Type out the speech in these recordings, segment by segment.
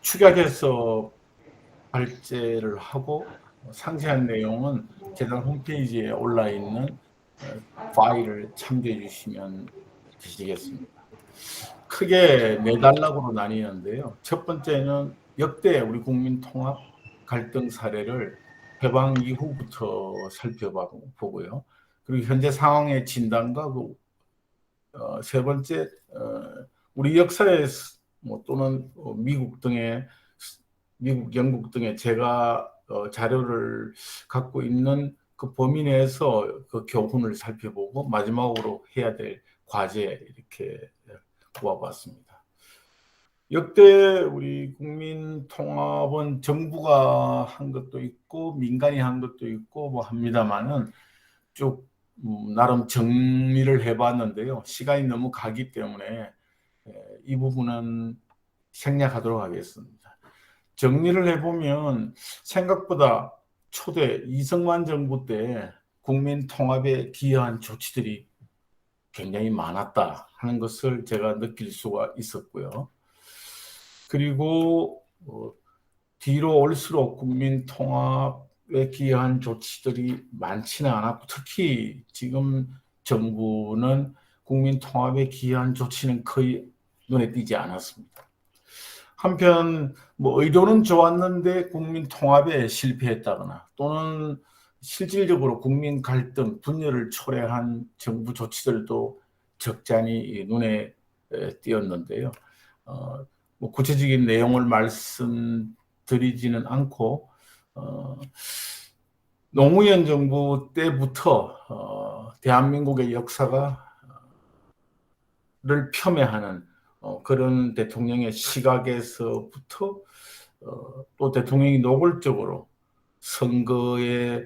축약해서 발제를 하고 상세한 내용은 재단 홈페이지에 올라 있는 파일을 참조해 주시면 되시겠습니다. 크게 네 단락으로 나뉘는데요. 첫 번째는 역대 우리 국민 통합 갈등 사례를 해방 이후부터 살펴보고요. 그리고 현재 상황의 진단과 세 번째 우리 역사에 또는 미국, 영국 등의 제가 자료를 갖고 있는 그 범위 내에서 그 교훈을 살펴보고 마지막으로 해야 될 과제 이렇게 보아봤습니다. 역대 우리 국민 통합은 정부가 한 것도 있고 민간이 한 것도 있고 뭐 합니다만은 쭉 나름 정리를 해봤는데요. 시간이 너무 가기 때문에 이 부분은 생략하도록 하겠습니다. 정리를 해보면 생각보다 초대 이승만 정부 때 국민 통합에 기여한 조치들이 굉장히 많았다 하는 것을 제가 느낄 수가 있었고요. 그리고 뒤로 올수록 국민 통합에 기여한 조치들이 많지는 않았고 특히 지금 정부는 국민 통합에 기여한 조치는 거의 눈에 띄지 않았습니다. 한편 뭐 의도는 좋았는데 국민 통합에 실패했다거나 또는 실질적으로 국민 갈등, 분열을 초래한 정부 조치들도 적잖이 눈에 띄었는데요. 뭐 구체적인 내용을 말씀드리지는 않고 노무현 정부 때부터 대한민국의 역사를 폄훼하는 그런 대통령의 시각에서부터 또 대통령이 노골적으로 선거에서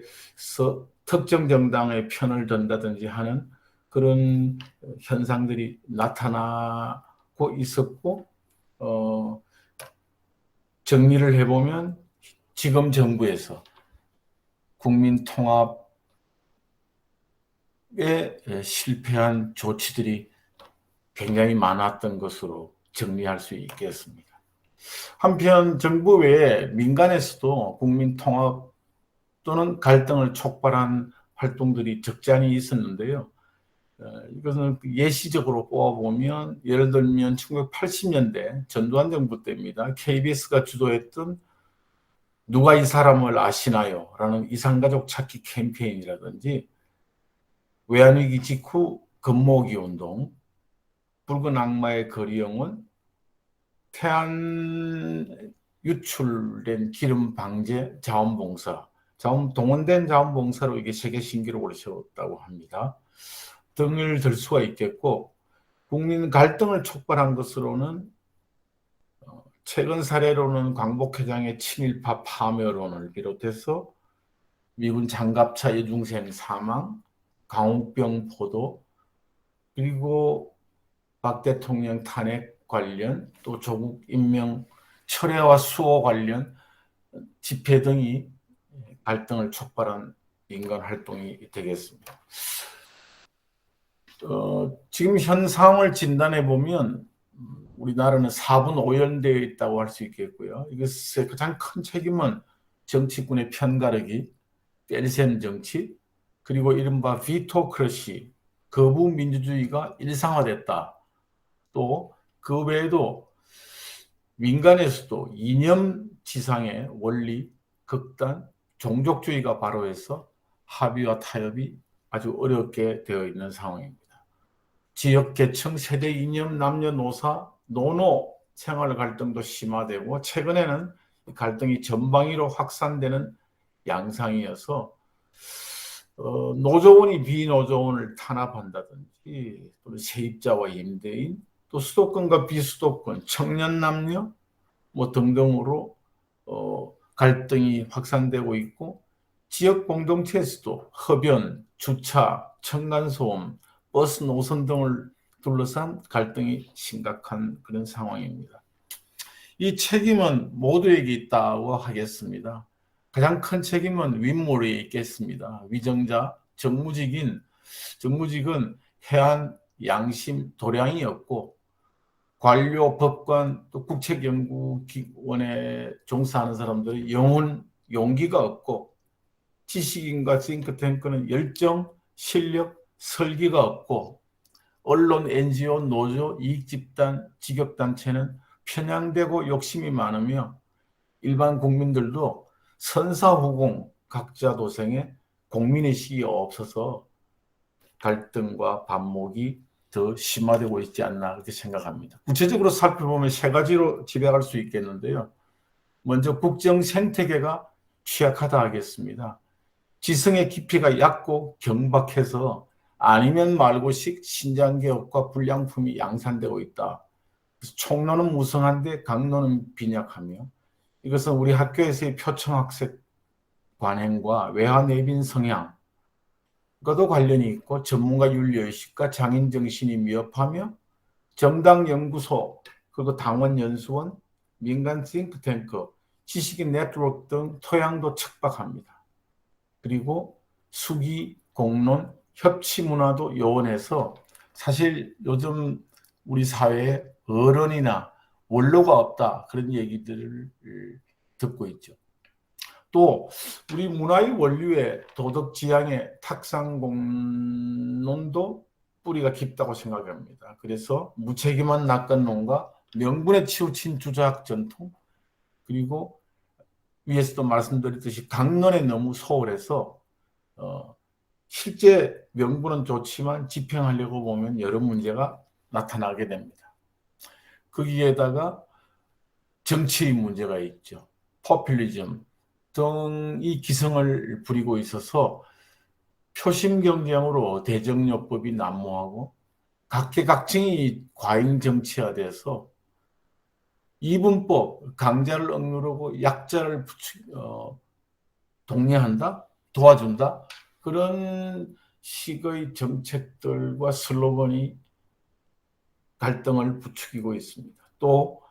특정 정당의 편을 든다든지 하는 그런 현상들이 나타나고 있었고 정리를 해보면 지금 정부에서 국민 통합에 실패한 조치들이 굉장히 많았던 것으로 정리할 수 있겠습니다. 한편 정부 외에 민간에서도 국민 통합 또는 갈등을 촉발한 활동들이 적잖이 있었는데요. 이것은 예시적으로 뽑아보면 예를 들면 1980년대 전두환 정부 때입니다. KBS가 주도했던 누가 이 사람을 아시나요? 라는 이산가족 찾기 캠페인이라든지 외환위기 직후 금모기 운동, 붉은 악마의 거리 영혼, 태안 유출된 기름 방제 자원봉사, 동원된 자원봉사로 이게 세계 신기록을 세웠다고 합니다. 등을 들 수가 있겠고 국민 갈등을 촉발한 것으로는 최근 사례로는 광복회장의 친일파 파묘론을 비롯해서 미군 장갑차 여중생 사망, 강우병 보도, 그리고 박 대통령 탄핵 관련 또 조국 임명 철회와 수호 관련 집회 등이 갈등을 촉발한 민간 활동이 되겠습니다. 지금 현 상황을 진단해 보면 우리나라는 4분 오연되어 있다고 할 수 있겠고요. 이것의 가장 큰 책임은 정치군의 편가르기, 떼리셈 정치, 그리고 이른바 비토크러시, 거부 민주주의가 일상화됐다. 또 그 외에도 민간에서도 이념 지상의 원리, 극단, 종족주의가 발호해서 합의와 타협이 아주 어렵게 되어 있는 상황입니다. 지역 계층, 세대 이념, 남녀노사, 노노 생활 갈등도 심화되고 최근에는 갈등이 전방위로 확산되는 양상이어서 노조원이 비노조원을 탄압한다든지 또는 세입자와 임대인, 또 수도권과 비수도권, 청년 남녀 뭐 등등으로 갈등이 확산되고 있고 지역 공동체에서도 흡연, 주차, 층간소음, 버스 노선 등을 둘러싼 갈등이 심각한 그런 상황입니다. 이 책임은 모두에게 있다고 하겠습니다. 가장 큰 책임은 윗물에 있겠습니다. 위정자, 정무직은 해안 양심 도량이었고 관료, 법관, 또 국책연구원에 종사하는 사람들이 용기가 없고 지식인과 싱크탱크는 열정, 실력, 설계가 없고 언론, NGO, 노조, 이익집단, 직역단체는 편향되고 욕심이 많으며 일반 국민들도 선사후공 각자 도생에 공민의식이 없어서 갈등과 반목이 더 심화되고 있지 않나 그렇게 생각합니다. 구체적으로 살펴보면 세 가지로 집약할 수 있겠는데요. 먼저 국정 생태계가 취약하다 하겠습니다. 지성의 깊이가 얕고 경박해서 아니면 말고식 신장개혁과 불량품이 양산되고 있다. 총론은 무성한데 강론은 빈약하며 이것은 우리 학교에서의 표창학습 관행과 외화내빈 성향과도 관련이 있고 전문가 윤리의식과 장인정신이 미흡하며 정당 연구소 그리고 당원 연수원, 민간 싱크탱크, 지식인 네트워크 등 토양도 척박합니다. 그리고 수기, 공론, 협치 문화도 요원해서 사실 요즘 우리 사회에 어른이나 원로가 없다 그런 얘기들을 듣고 있죠. 또 우리 문화의 원류에 도덕 지향의 탁상공론도 뿌리가 깊다고 생각합니다. 그래서 무책임한 낙관론과 명분에 치우친 주작 전통 그리고 위에서도 말씀드렸듯이 강론에 너무 소홀해서 실제 명분은 좋지만 집행하려고 보면 여러 문제가 나타나게 됩니다. 거기에다가 정치의 문제가 있죠. 포퓰리즘 등이 기승을 부리고 있어서 표심 경쟁으로 대정요법이 난무하고 각계각층이 과잉 정치화돼서 이분법, 강자를 억누르고 약자를 독려한다, 도와준다 그런 식의 정책들과 슬로건이 갈등을 부추기고 있습니다. 또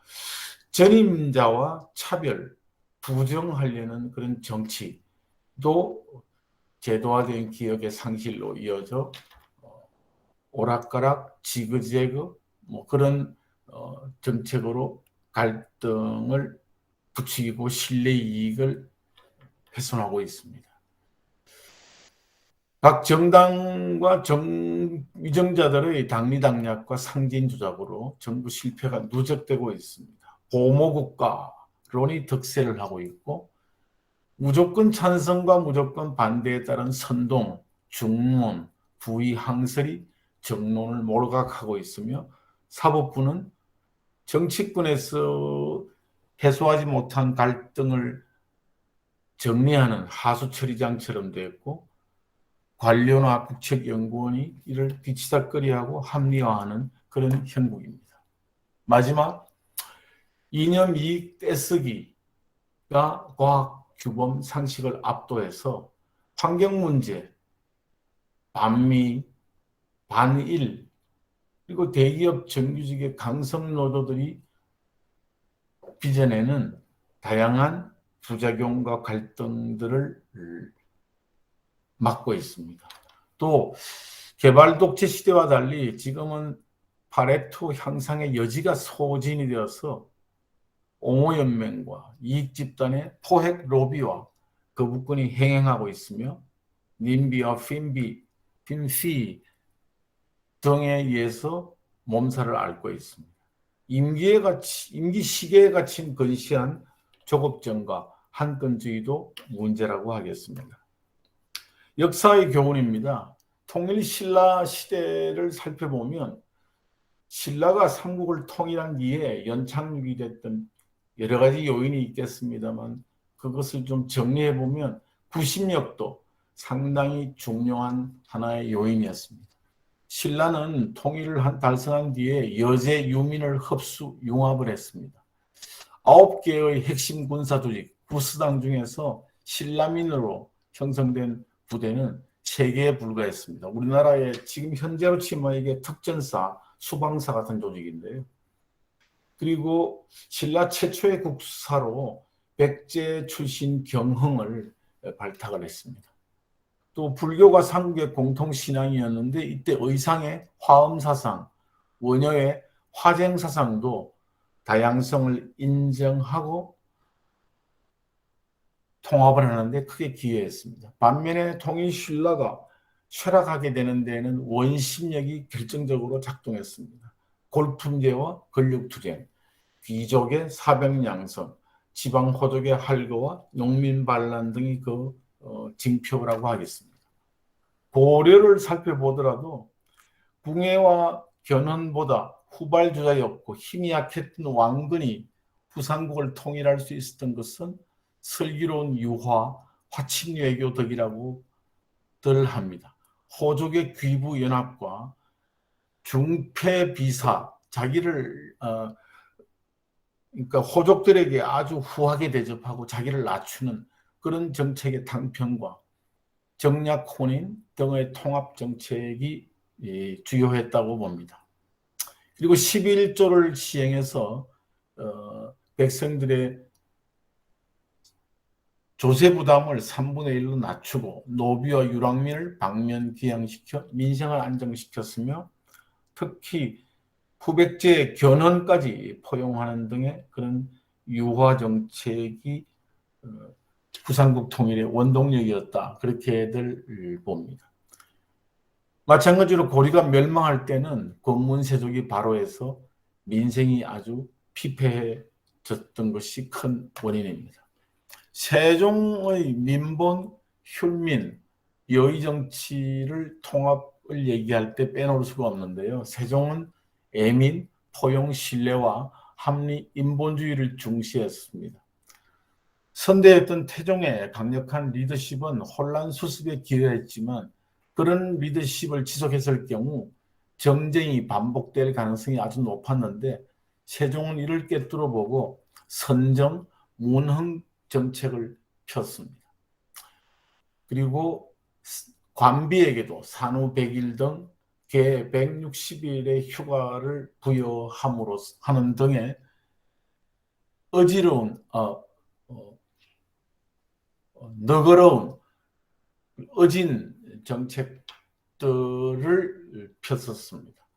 전임자와 차별, 부정하려는 그런 정치도 제도화된 기억의 상실로 이어져 오락가락, 지그재그 뭐 그런 정책으로 갈등을 부추기고 신뢰 이익을 훼손하고 있습니다. 각 정당과 위정자들의 당리당략과 상징조작으로 정부 실패가 누적되고 있습니다. 보모국가론이 득세를 하고 있고 무조건 찬성과 무조건 반대에 따른 선동, 중론, 부의, 항설이 정론을 몰각하고 있으며 사법부는 정치권에서 해소하지 못한 갈등을 정리하는 하수처리장처럼 되었고 관료나 국책연구원이 이를 뒤치다꺼리하고 합리화하는 그런 형국입니다. 마지막 이념 이익 떼쓰기가 과학 규범 상식을 압도해서 환경 문제, 반미, 반일 그리고 대기업 정규직의 강성 노조들이 빚어내는 다양한 부작용과 갈등들을 막고 있습니다. 또 개발 독재 시대와 달리 지금은 파레토 향상의 여지가 소진이 되어서 옹호연맹과 이익집단의 포획 로비와 거부권이 행행하고 있으며 님비와 핀피 등에 의해서 몸살을 앓고 있습니다. 임기 시계에 갇힌 건시한 조급증과 한건주의도 문제라고 하겠습니다. 역사의 교훈입니다. 통일 신라 시대를 살펴보면 신라가 삼국을 통일한 뒤에 연착륙이 됐던 여러 가지 요인이 있겠습니다만 그것을 좀 정리해 보면 구심력도 상당히 중요한 하나의 요인이었습니다. 신라는 통일을 달성한 뒤에 여제 유민을 흡수 융합을 했습니다. 9개의 핵심 군사 조직 구스당 중에서 신라민으로 형성된 부대는 3개에 불과했습니다. 우리나라의 지금 현재로 치면 이게 특전사, 수방사 같은 조직인데요. 그리고 신라 최초의 국사로 백제 출신 경흥을 발탁을 했습니다. 또 불교가 삼국의 공통 신앙이었는데 이때 의상의 화엄사상, 원효의 화쟁 사상도 다양성을 인정하고 통합을 하는데 크게 기여했습니다. 반면에 통일 신라가 쇠락하게 되는 데에는 원심력이 결정적으로 작동했습니다. 골품제와 권력투쟁, 귀족의 사병양성, 지방호족의 할거와 농민반란 등이 그 징표라고 하겠습니다. 고려를 살펴보더라도 궁예와 견훤보다 후발주자였고 힘이 약했던 왕건이 후삼국을 통일할 수 있었던 것은 슬기로운 유화, 화친외교 덕이라고들 합니다. 호족의 귀부 연합과 중패비사, 자기를 그러니까 호족들에게 아주 후하게 대접하고 자기를 낮추는 그런 정책의 탕평과 정략 혼인 등의 통합 정책이 주요했다고 봅니다. 그리고 11조를 시행해서 백성들의 조세 부담을 3분의 1로 낮추고 노비와 유랑민을 방면귀양시켜 민생을 안정시켰으며 특히 후백제 견훤까지 포용하는 등의 그런 유화 정책이 후삼국 통일의 원동력이었다. 그렇게들 봅니다. 마찬가지로 고려가 멸망할 때는 권문세족이 바로해서 민생이 아주 피폐해졌던 것이 큰 원인입니다. 세종의 민본, 흉민, 여의 정치를 통합을 얘기할 때 빼놓을 수가 없는데요. 세종은 애민, 포용, 신뢰와 합리, 인본주의를 중시했습니다. 선대했던 태종의 강력한 리더십은 혼란 수습에 기여했지만 그런 리더십을 지속했을 경우 정쟁이 반복될 가능성이 아주 높았는데 세종은 이를 꿰뚫어 보고 선정, 문흥 정책을 폈습니다. 그리고 관비에게도 산후 100일 등 개 160일의 휴가를 부여함으로 하는 등의 어지러운 너그러운 어진 정책들을 폈었습니다.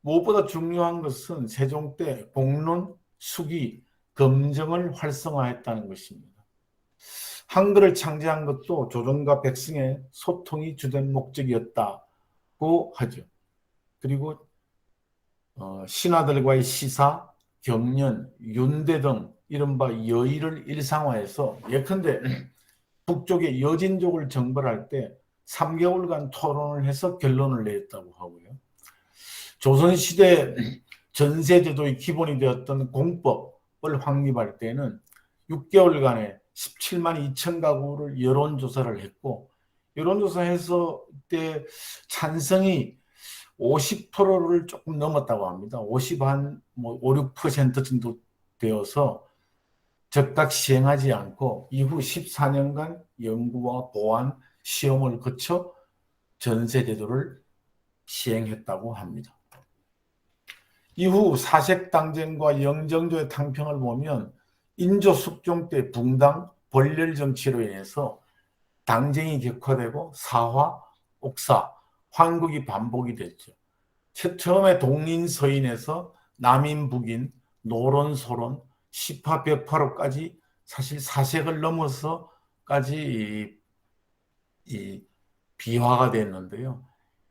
무엇보다 중요한 것은 세종 때 공론, 수기, 검정을 활성화했다는 것입니다. 한글을 창제한 것도 조정과 백성의 소통이 주된 목적이었다고 하죠. 그리고 신하들과의 시사, 경연, 윤대 등 이른바 여의를 일상화해서 예컨대 북쪽의 여진족을 정벌할 때 3개월간 토론을 해서 결론을 내렸다고 하고요. 조선시대 전세제도의 기본이 되었던 공법을 확립할 때는 6개월간에 17만 2천 가구를 여론조사를 했고 여론조사해서 그때 찬성이 50%를 조금 넘었다고 합니다. 50한 5, 6% 정도 되어서 즉각 시행하지 않고 이후 14년간 연구와 보완, 시험을 거쳐 전세제도를 시행했다고 합니다. 이후 사색당쟁과 영정조의 탕평을 보면 인조 숙종 때 붕당, 벌렬 정치로 인해서 당쟁이 격화되고 사화, 옥사, 환국이 반복이 됐죠. 처음에 동인서인에서 남인, 북인, 노론, 소론, 시파, 벽파로까지 사실 사색을 넘어서까지 비화가 됐는데요.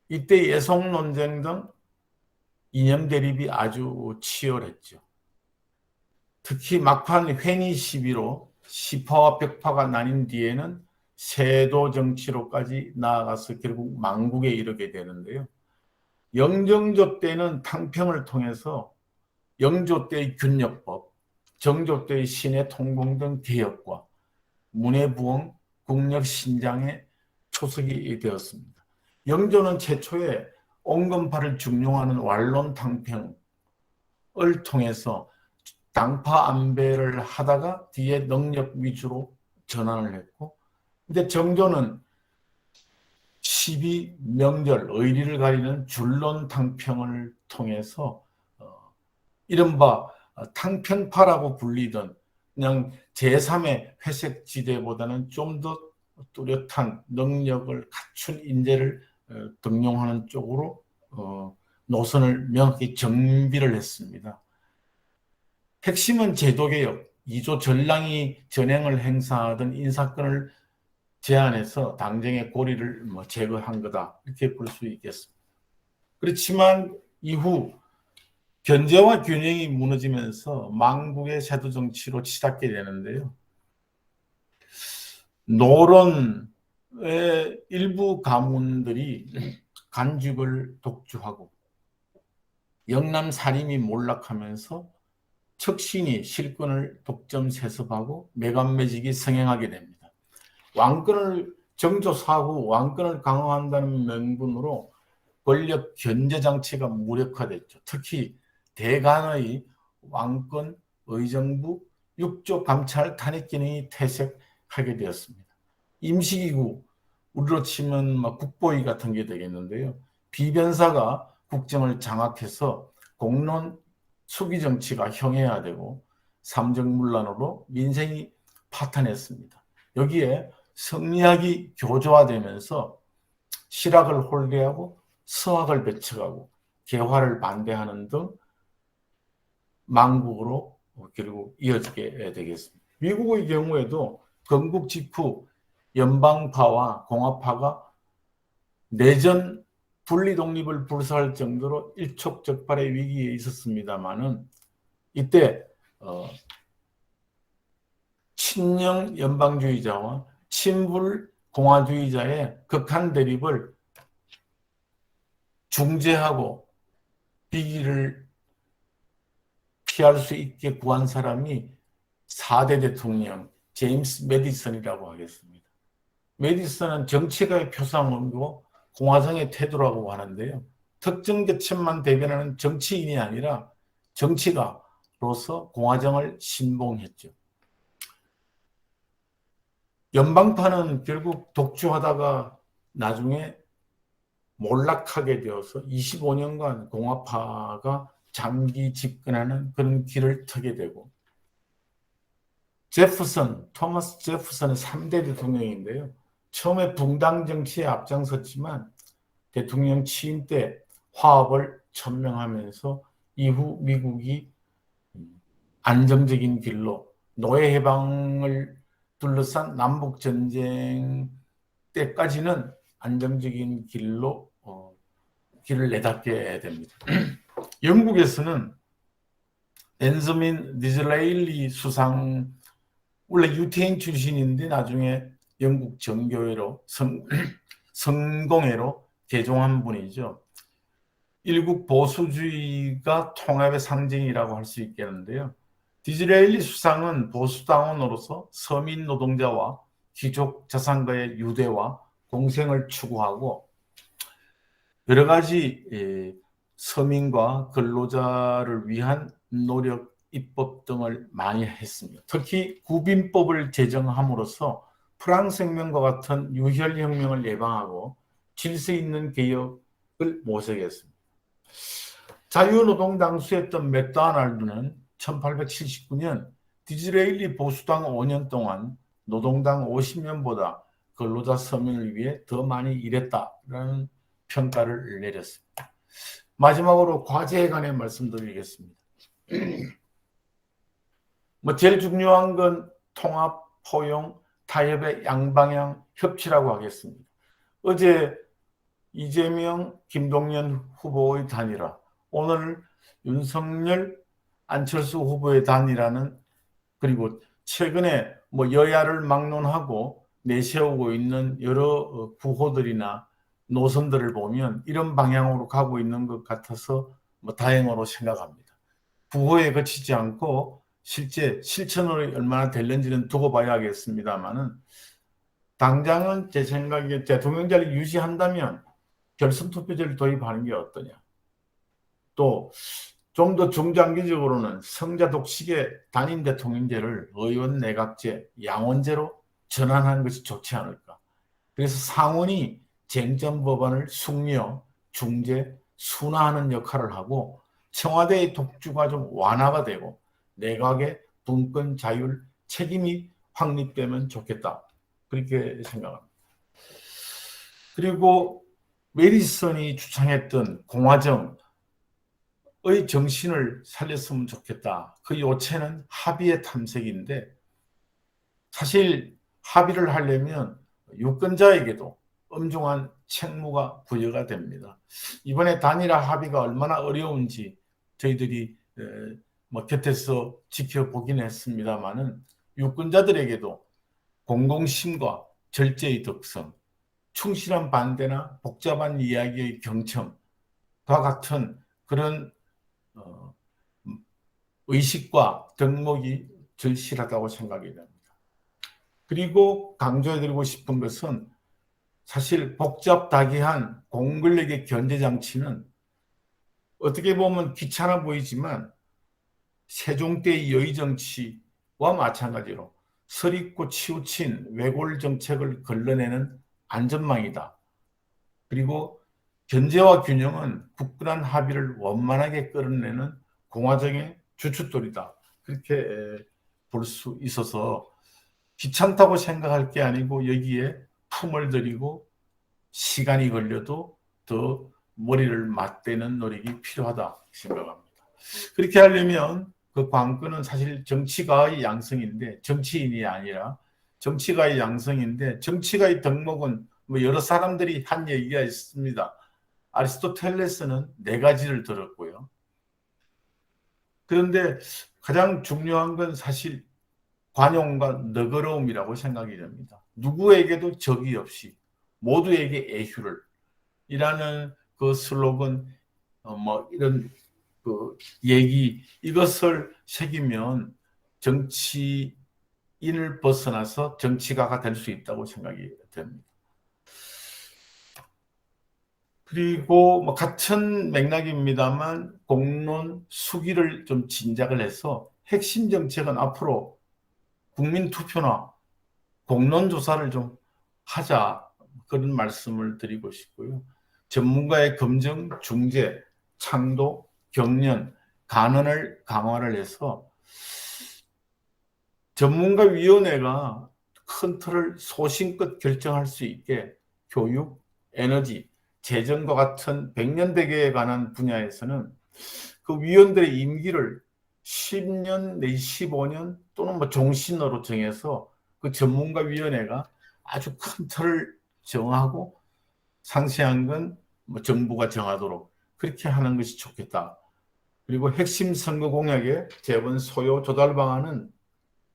이때 예성 논쟁 등 이념 대립이 아주 치열했죠. 특히 막판 회의 시비로 시파와 벽파가 나뉜 뒤에는 세도 정치로까지 나아가서 결국 망국에 이르게 되는데요. 영정조 때는 탕평을 통해서 영조 때의 균역법, 정조 때의 신의 통공 등 개혁과 문해부흥, 국력 신장의 초석이 되었습니다. 영조는 최초에 온건파를 중용하는 완론 탕평을 통해서 당파 안배를 하다가 뒤에 능력 위주로 전환을 했고, 근데 정조는 12 명절 의리를 가리는 줄론 탕평을 통해서 이른바 탕평파라고 불리던 그냥 제3의 회색 지대보다는 좀 더 뚜렷한 능력을 갖춘 인재를 등용하는 쪽으로 노선을 명확히 정비를 했습니다. 핵심은 제도개혁, 2조 전랑이 전횡을 행사하던 인사권을 제한해서 당정의 고리를 제거한 거다, 이렇게 볼 수 있겠습니다. 그렇지만 이후 견제와 균형이 무너지면서 망국의 세도 정치로 치닫게 되는데요. 노론의 일부 가문들이 간직을 독주하고 영남 사림이 몰락하면서 척신이 실권을 독점 세습하고 매간매직이 성행하게 됩니다. 왕권을 정조사후 왕권을 강화한다는 명분으로 권력 견제 장치가 무력화됐죠. 특히 대간의 왕권, 의정부, 육조 감찰 탄핵 기능이 퇴색하게 되었습니다. 임시기구, 우리로 치면 국보위 같은 게 되겠는데요. 비변사가 국정을 장악해서 공론 수기 정치가 형해화되고 삼정문란으로 민생이 파탄했습니다. 여기에 성리학이 교조화되면서 실학을 홀대하고 서학을 배척하고 개화를 반대하는 등 망국으로 결국 이어지게 되겠습니다. 미국의 경우에도 건국 직후 연방파와 공화파가 내전 분리 독립을 불사할 정도로 일촉즉발의 위기에 있었습니다만은 이때 친영 연방주의자와 친불 공화주의자의 극한 대립을 중재하고 위기를 피할 수 있게 구한 사람이 4대 대통령 제임스 메디슨이라고 하겠습니다. 메디슨은 정치가의 표상이고 공화정의 태도라고 하는데요. 특정 계층만 대변하는 정치인이 아니라 정치가로서 공화정을 신봉했죠. 연방파는 결국 독주하다가 나중에 몰락하게 되어서 25년간 공화파가 장기 집권하는 그런 길을 트게 되고, 토마스 제프슨은 3대 대통령인데요. 처음에 붕당 정치에 앞장섰지만 대통령 취임 때 화합을 천명하면서 이후 미국이 안정적인 길로, 노예 해방을 둘러싼 남북전쟁 때까지는 안정적인 길로 길을 내닫게 됩니다. 영국에서는 벤저민 디즈레일리 수상, 원래 유태인 출신인데 나중에 영국 정교회로 성공회로 개종한 분이죠. 일국 보수주의가 통합의 상징이라고 할 수 있겠는데요. 디즈레일리 수상은 보수당원으로서 서민 노동자와 귀족 자산가의 유대와 공생을 추구하고 여러 가지 서민과 근로자를 위한 노력, 입법 등을 많이 했습니다. 특히 구빈법을 제정함으로써 프랑스 혁명과 같은 유혈혁명을 예방하고 질서 있는 개혁을 모색했습니다. 자유노동 당수였던 맥도날드는 1879년 디즈레일리 보수당 5년 동안 노동당 50년보다 근로자 서민을 위해 더 많이 일했다라는 평가를 내렸습니다. 마지막으로 과제에 관해 말씀드리겠습니다. 제일 중요한 건 통합, 포용, 타협의 양방향 협치라고 하겠습니다. 어제 이재명, 김동연 후보의 단일화, 오늘 윤석열, 안철수 후보의 단일화는, 그리고 최근에 여야를 막론하고 내세우고 있는 여러 구호들이나 노선들을 보면 이런 방향으로 가고 있는 것 같아서 다행으로 생각합니다. 구호에 그치지 않고 실제 실천으로 얼마나 될는지는 두고 봐야겠습니다만은, 당장은 제 생각에 대통령제를 유지한다면 결선 투표제를 도입하는 게 어떠냐. 또 좀 더 중장기적으로는 성자 독식의 단임 대통령제를 의원 내각제, 양원제로 전환하는 것이 좋지 않을까. 그래서 상원이 쟁점 법안을 숙려, 중재, 순화하는 역할을 하고 청와대의 독주가 좀 완화가 되고 내각의 분권 자율 책임이 확립되면 좋겠다, 그렇게 생각합니다. 그리고 메디슨이 주창했던 공화정, 정신을 살렸으면 좋겠다. 그 요체는 합의의 탐색인데 사실 합의를 하려면 유권자에게도 엄중한 책무가 부여가 됩니다. 이번에 단일화 합의가 얼마나 어려운지 저희들이 곁에서 지켜보긴 했습니다만은 유권자들에게도 공공심과 절제의 덕성, 충실한 반대나 복잡한 이야기의 경청과 같은 그런 의식과 덕목이 절실하다고 생각이 됩니다. 그리고 강조해드리고 싶은 것은 사실 복잡다기한 공권력의 견제장치는 어떻게 보면 귀찮아 보이지만 세종 때의 여의정치와 마찬가지로 서리고 치우친 외골 정책을 걸러내는 안전망이다. 그리고 견제와 균형은 굳건한 합의를 원만하게 끌어내는 공화정의 주춧돌이다. 그렇게 볼 수 있어서 귀찮다고 생각할 게 아니고 여기에 품을 들이고 시간이 걸려도 더 머리를 맞대는 노력이 필요하다 생각합니다. 그렇게 하려면 그 관건은 사실 정치가의 양성인데 정치인이 아니라 정치가의 양성인데 정치가의 덕목은 여러 사람들이 한 얘기가 있습니다. 아리스토텔레스는 4가지를 들었고요. 그런데 가장 중요한 건 사실 관용과 너그러움이라고 생각이 됩니다. 누구에게도 적이 없이 모두에게 애휴를 이라는 그 슬로건 이런 그 얘기 이것을 새기면 정치인을 벗어나서 정치가가 될 수 있다고 생각이 됩니다. 그리고 같은 맥락입니다만 공론 수기를 좀 진작을 해서 핵심 정책은 앞으로 국민 투표나 공론 조사를 좀 하자 그런 말씀을 드리고 싶고요. 전문가의 검증, 중재, 창도, 경련, 간언을 강화를 해서 전문가위원회가 큰 틀을 소신껏 결정할 수 있게 교육, 에너지, 재정과 같은 백년대계에 관한 분야에서는 그 위원들의 임기를 10년 내지 15년 또는 종신으로 정해서 그 전문가위원회가 아주 큰 틀을 정하고 상세한 건 정부가 정하도록 그렇게 하는 것이 좋겠다. 그리고 핵심 선거 공약의 재원 소요 조달 방안은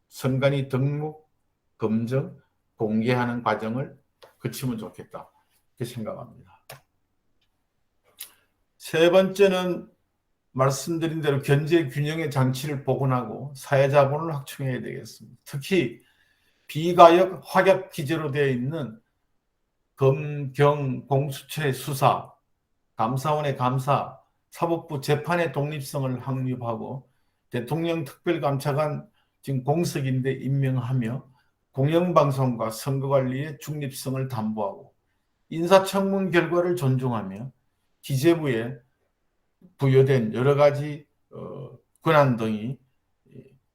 선관위 등록, 검증, 공개하는 과정을 거치면 좋겠다. 이렇게 생각합니다. 세 번째는 말씀드린 대로 견제 균형의 장치를 복원하고 사회자본을 확충해야 되겠습니다. 특히 비가역 확약 기재로 되어 있는 검, 경, 공수처의 수사, 감사원의 감사, 사법부 재판의 독립성을 확립하고 대통령 특별감찰관 지금 공석인데 임명하며 공영방송과 선거관리의 중립성을 담보하고 인사청문 결과를 존중하며 기재부에 부여된 여러 가지 권한 등이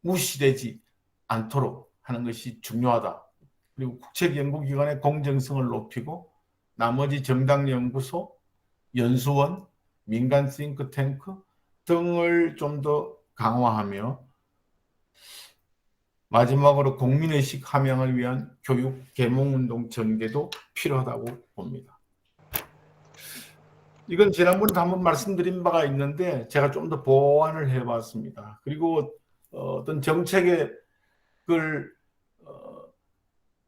무시되지 않도록 하는 것이 중요하다. 그리고 국책연구기관의 공정성을 높이고 나머지 정당연구소, 연수원, 민간 싱크탱크 등을 좀 더 강화하며 마지막으로 국민의식 함양을 위한 교육 계몽운동 전개도 필요하다고 봅니다. 이건 지난번에 한번 말씀드린 바가 있는데 제가 좀 더 보완을 해봤습니다. 그리고 어떤 정책을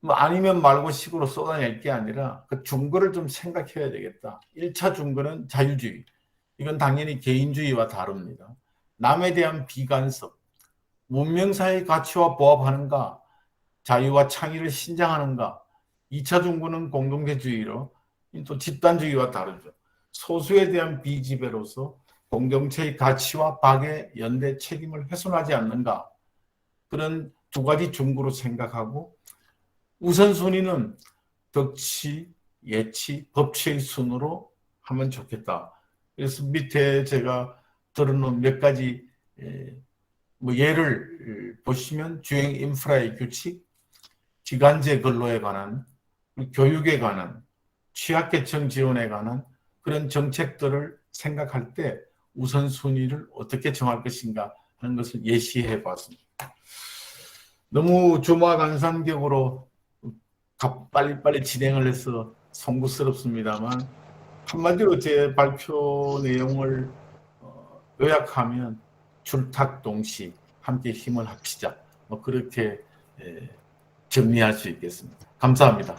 아니면 말고 식으로 쏟아낼 게 아니라 그 중거를 좀 생각해야 되겠다. 1차 중거는 자유주의. 이건 당연히 개인주의와 다릅니다. 남에 대한 비간섭, 문명사회의 가치와 부합하는가, 자유와 창의를 신장하는가. 2차 중거는 공동체주의로 또 집단주의와 다르죠. 소수에 대한 비지배로서 공동체의 가치와 박의 연대 책임을 훼손하지 않는가. 그런 2가지 중구로 생각하고 우선순위는 덕치, 예치, 법치의 순으로 하면 좋겠다. 그래서 밑에 제가 들어놓은 몇 가지 예를 보시면 주행 인프라의 규칙, 기간제 근로에 관한, 교육에 관한, 취약계층 지원에 관한 그런 정책들을 생각할 때 우선순위를 어떻게 정할 것인가 하는 것을 예시해 봤습니다. 너무 주마등산격으로 빨리빨리 진행을 해서 송구스럽습니다만, 한마디로 제 발표 내용을 요약하면 줄탁동시 함께 힘을 합치자, 그렇게 정리할 수 있겠습니다. 감사합니다.